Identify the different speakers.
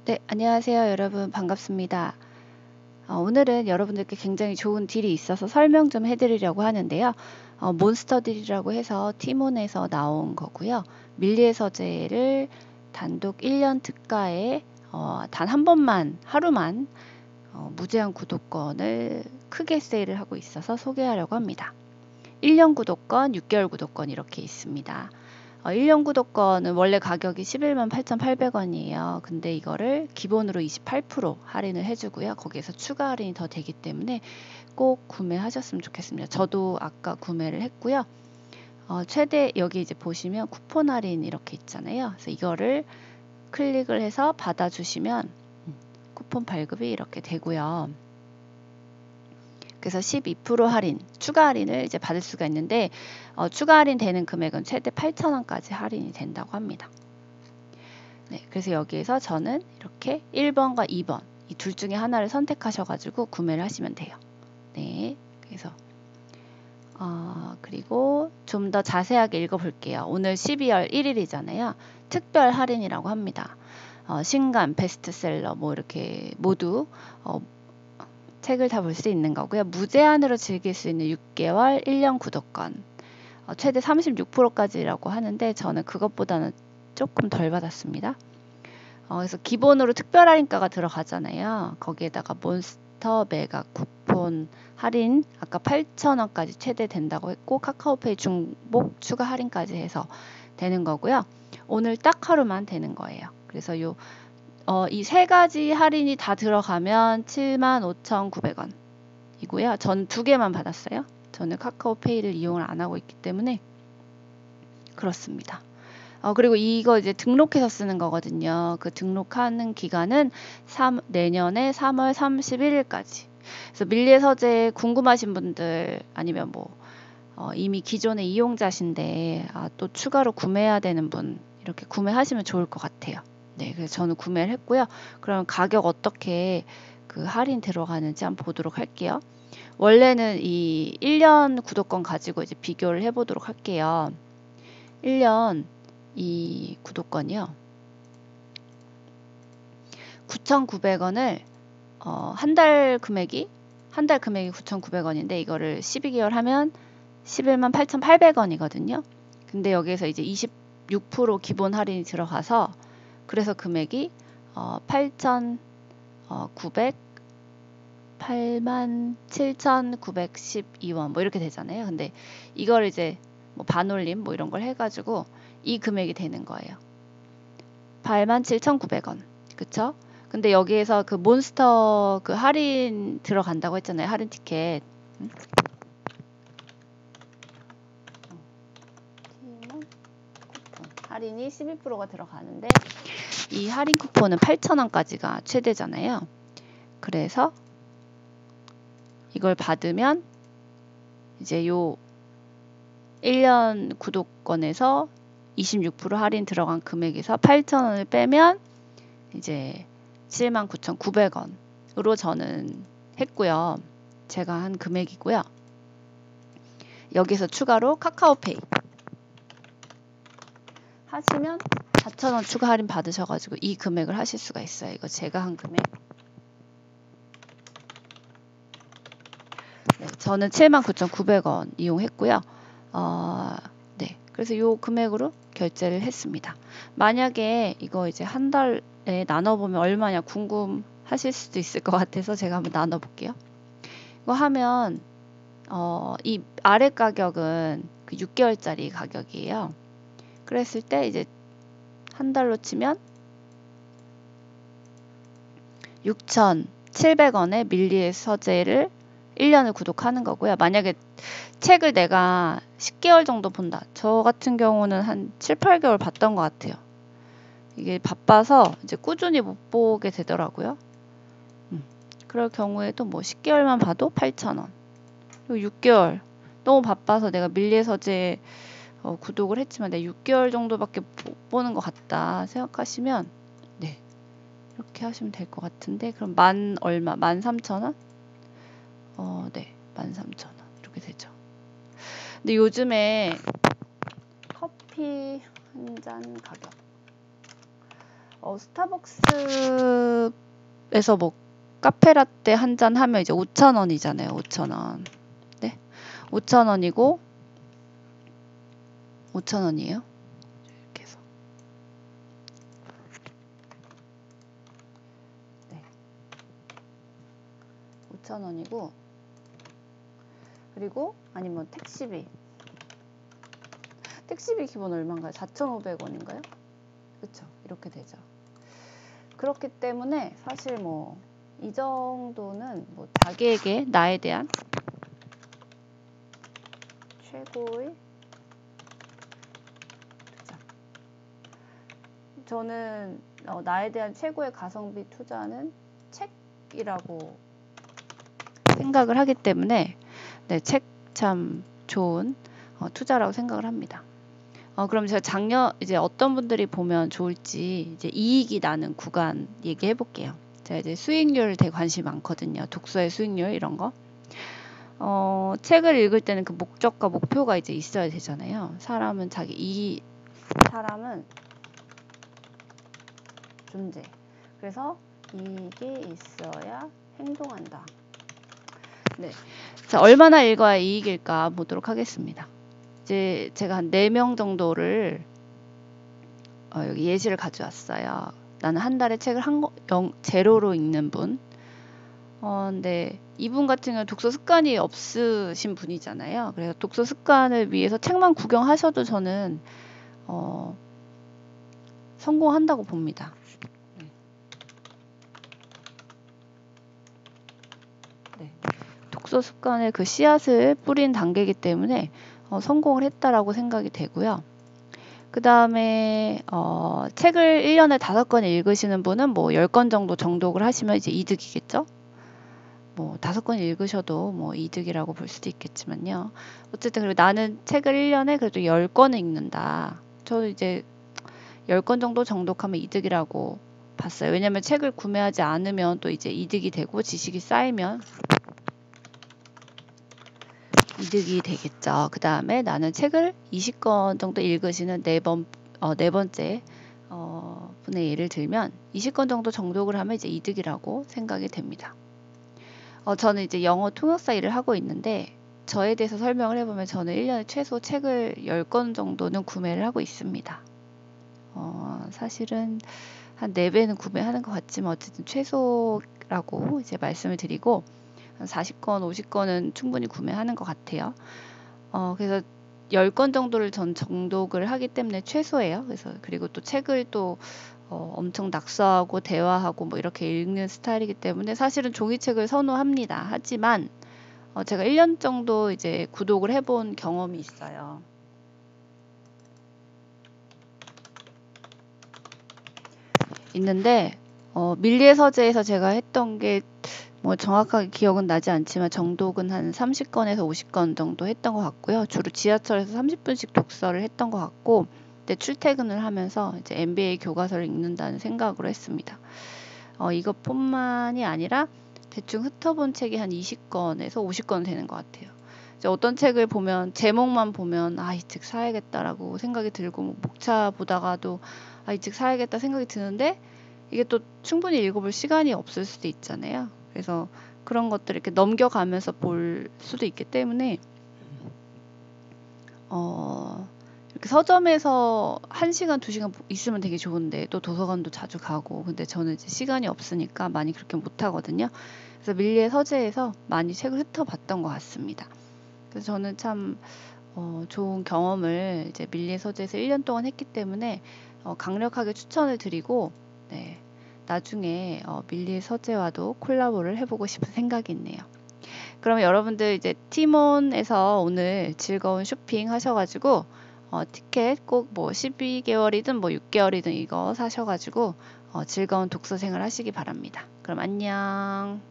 Speaker 1: 네, 안녕하세요. 여러분 반갑습니다. 오늘은 여러분들께 굉장히 좋은 딜이 있어서 설명 좀 해드리려고 하는데요. 몬스터 딜이라고 해서 티몬에서 나온 거고요. 밀리의 서재를 단독 1년 특가에 단 한 번만, 하루만 무제한 구독권을 크게 세일을 하고 있어서 소개하려고 합니다. 1년 구독권, 6개월 구독권 이렇게 있습니다. 1년 구독권은 원래 가격이 11만 8,800원이에요. 근데 이거를 기본으로 28% 할인을 해주고요. 거기에서 추가 할인이 더 되기 때문에 꼭 구매하셨으면 좋겠습니다. 저도 아까 구매를 했고요. 최대 여기 이제 보시면 쿠폰 할인 이렇게 있잖아요. 그래서 이거를 클릭을 해서 받아주시면 쿠폰 발급이 이렇게 되고요. 그래서 12% 할인, 추가 할인을 이제 받을 수가 있는데 추가 할인 되는 금액은 최대 8,000원까지 할인이 된다고 합니다. 네, 그래서 여기에서 저는 이렇게 1번과 2번 이 둘 중에 하나를 선택하셔가지고 구매를 하시면 돼요. 네, 그래서 그리고 좀 더 자세하게 읽어볼게요. 오늘 12월 1일이잖아요. 특별 할인이라고 합니다. 신간, 베스트셀러 뭐 이렇게 모두 책을 다 볼 수 있는 거고요. 무제한으로 즐길 수 있는 6개월 1년 구독권 최대 36%까지라고 하는데 저는 그것보다는 조금 덜 받았습니다. 그래서 기본으로 특별 할인가가 들어가잖아요. 거기에다가 몬스터 메가 쿠폰 할인 아까 8,000원까지 최대 된다고 했고 카카오페이 중복 추가 할인까지 해서 되는 거고요. 오늘 딱 하루만 되는 거예요. 그래서 이 세 가지 할인이 다 들어가면 75,900원 이고요. 전 두 개만 받았어요. 저는 카카오페이를 이용을 안 하고 있기 때문에 그렇습니다. 그리고 이거 이제 등록해서 쓰는 거거든요. 그 등록하는 기간은 내년에 3월 31일까지. 그래서 밀리의 서재 궁금하신 분들 아니면 뭐 이미 기존의 이용자신데 또 추가로 구매해야 되는 분 이렇게 구매하시면 좋을 것 같아요. 네, 그래서 저는 구매를 했고요. 그럼 가격 어떻게 그 할인 들어가는지 한번 보도록 할게요. 원래는 이 1년 구독권 가지고 이제 비교를 해보도록 할게요. 1년 이 구독권이요. 9,900원을 한 달 금액이 9,900원인데 이거를 12개월 하면 11만 8,800원이거든요. 근데 여기에서 이제 26% 기본 할인이 들어가서 그래서 금액이 87,912원 뭐 이렇게 되잖아요. 근데 이걸 이제 뭐 반올림 뭐 이런 걸 해가지고 이 금액이 되는 거예요. 87,900원. 그쵸? 근데 여기에서 그 몬스터 그 할인 들어간다고 했잖아요. 할인 티켓. 할인이 12%가 들어가는데 이 할인 쿠폰은 8,000원까지가 최대잖아요. 그래서 이걸 받으면 이제 요 1년 구독권에서 26% 할인 들어간 금액에서 8,000원을 빼면 이제 79,900원으로 저는 했고요. 제가 한 금액이고요. 여기서 추가로 카카오페이 하시면 4,000원 추가 할인 받으셔가지고 이 금액을 하실 수가 있어요. 이거 제가 한 금액. 네, 저는 79,900원 이용했고요. 네, 그래서 이 금액으로 결제를 했습니다. 만약에 이거 이제 한 달에 나눠보면 얼마냐 궁금하실 수도 있을 것 같아서 제가 한번 나눠볼게요. 이거 하면 이 아래 가격은 그 6개월짜리 가격이에요. 그랬을 때 이제 한 달로 치면 6,700원에 밀리의 서재를 1년을 구독하는 거고요. 만약에 책을 내가 10개월 정도 본다. 저 같은 경우는 한 7, 8개월 봤던 것 같아요. 이게 바빠서 이제 꾸준히 못 보게 되더라고요. 그럴 경우에도 뭐 10개월만 봐도 8,000원. 그리고 6개월. 너무 바빠서 내가 밀리의 서재 구독을 했지만 내가 6개월 정도밖에 못 보는 것 같다 생각하시면 네 이렇게 하시면 될 것 같은데 그럼 얼마? 13,000원? 네 13,000원 이렇게 되죠. 근데 요즘에 커피 한 잔 가격 스타벅스에서 뭐 카페라떼 한 잔 하면 이제 5,000원이잖아요. 5,000원. 네. 5,000원이고 5,000원이에요. 이렇게 해서. 네. 5,000원이고 그리고 아니면 택시비 기본 얼마인가요? 4,500원인가요? 그쵸? 이렇게 되죠. 그렇기 때문에 사실 뭐 이 정도는 뭐 자기에게 나에 대한 최고의 투자. 저는 나에 대한 최고의 가성비 투자는 책이라고 생각을 하기 때문에 네, 책 참 좋은 투자라고 생각을 합니다. 그럼 제가 이제 어떤 분들이 보면 좋을지 이제 이익이 나는 구간 얘기해 볼게요. 제가 이제 수익률 되게 관심이 많거든요. 독서의 수익률 이런 거. 책을 읽을 때는 그 목적과 목표가 이제 있어야 되잖아요. 사람은 존재. 그래서 이익이 있어야 행동한다. 네. 자, 얼마나 읽어야 이익일까 보도록 하겠습니다. 이제 제가 한 4명 정도를 여기 예시를 가져왔어요. 나는 한 달에 책을 제로로 읽는 분. 근데 이분 같은 경우는 독서 습관이 없으신 분이잖아요. 그래서 독서 습관을 위해서 책만 구경하셔도 저는 성공한다고 봅니다. 네. 독서 습관의 그 씨앗을 뿌린 단계이기 때문에 성공을 했다라고 생각이 되고요. 그 다음에 책을 1년에 5권 읽으시는 분은 뭐 10권 정도 정독을 하시면 이제 이득이겠죠. 뭐 5권 읽으셔도 뭐 이득이라고 볼 수도 있겠지만요. 어쨌든 그리고 나는 책을 1년에 그래도 10권을 읽는다. 저도 이제 10권 정도 정독하면 이득이라고 봤어요. 왜냐면 책을 구매하지 않으면 또 이제 이득이 되고 지식이 쌓이면 이득이 되겠죠. 그 다음에 나는 책을 20권 정도 읽으시는 네 번째 분의 예를 들면 20권 정도 정독을 하면 이제 이득이라고 생각이 됩니다. 저는 이제 영어 통역사 일을 하고 있는데 저에 대해서 설명을 해보면 저는 1년에 최소 책을 10권 정도는 구매를 하고 있습니다. 사실은 한 4배는 구매하는 것 같지만 어쨌든 최소라고 이제 말씀을 드리고 한 40권, 50권은 충분히 구매하는 것 같아요. 그래서 10권 정도를 전 정독을 하기 때문에 최소예요. 그리고 또 책을 또 엄청 낙서하고 대화하고 뭐 이렇게 읽는 스타일이기 때문에 사실은 종이책을 선호합니다. 하지만 제가 1년 정도 이제 구독을 해본 경험이 있어요. 있는데 밀리의 서재에서 제가 했던 게 뭐 정확하게 기억은 나지 않지만 정독은 한 30권에서 50권 정도 했던 것 같고요. 주로 지하철에서 30분씩 독서를 했던 것 같고 그때 출퇴근을 하면서 이제 MBA 교과서를 읽는다는 생각으로 했습니다. 이것뿐만이 아니라 대충 훑어본 책이 한 20권에서 50권 되는 것 같아요. 이제 어떤 책을 보면 제목만 보면 이 책 사야겠다라고 생각이 들고 뭐 목차 보다가도 이 책 사야겠다 생각이 드는데 이게 또 충분히 읽어볼 시간이 없을 수도 있잖아요. 그래서 그런 것들을 이렇게 넘겨가면서 볼 수도 있기 때문에 이렇게 서점에서 1시간, 2시간 있으면 되게 좋은데 또 도서관도 자주 가고 근데 저는 이제 시간이 없으니까 많이 그렇게 못 하거든요. 그래서 밀리의 서재에서 많이 책을 훑어봤던 것 같습니다. 그래서 저는 참 좋은 경험을 이제 밀리의 서재에서 1년 동안 했기 때문에 강력하게 추천을 드리고 네. 나중에 밀리의 서재와도 콜라보를 해보고 싶은 생각이 있네요. 그럼 여러분들 이제 티몬에서 오늘 즐거운 쇼핑 하셔가지고 티켓 꼭 뭐 12개월이든 뭐 6개월이든 이거 사셔가지고 즐거운 독서 생활 하시기 바랍니다. 그럼 안녕.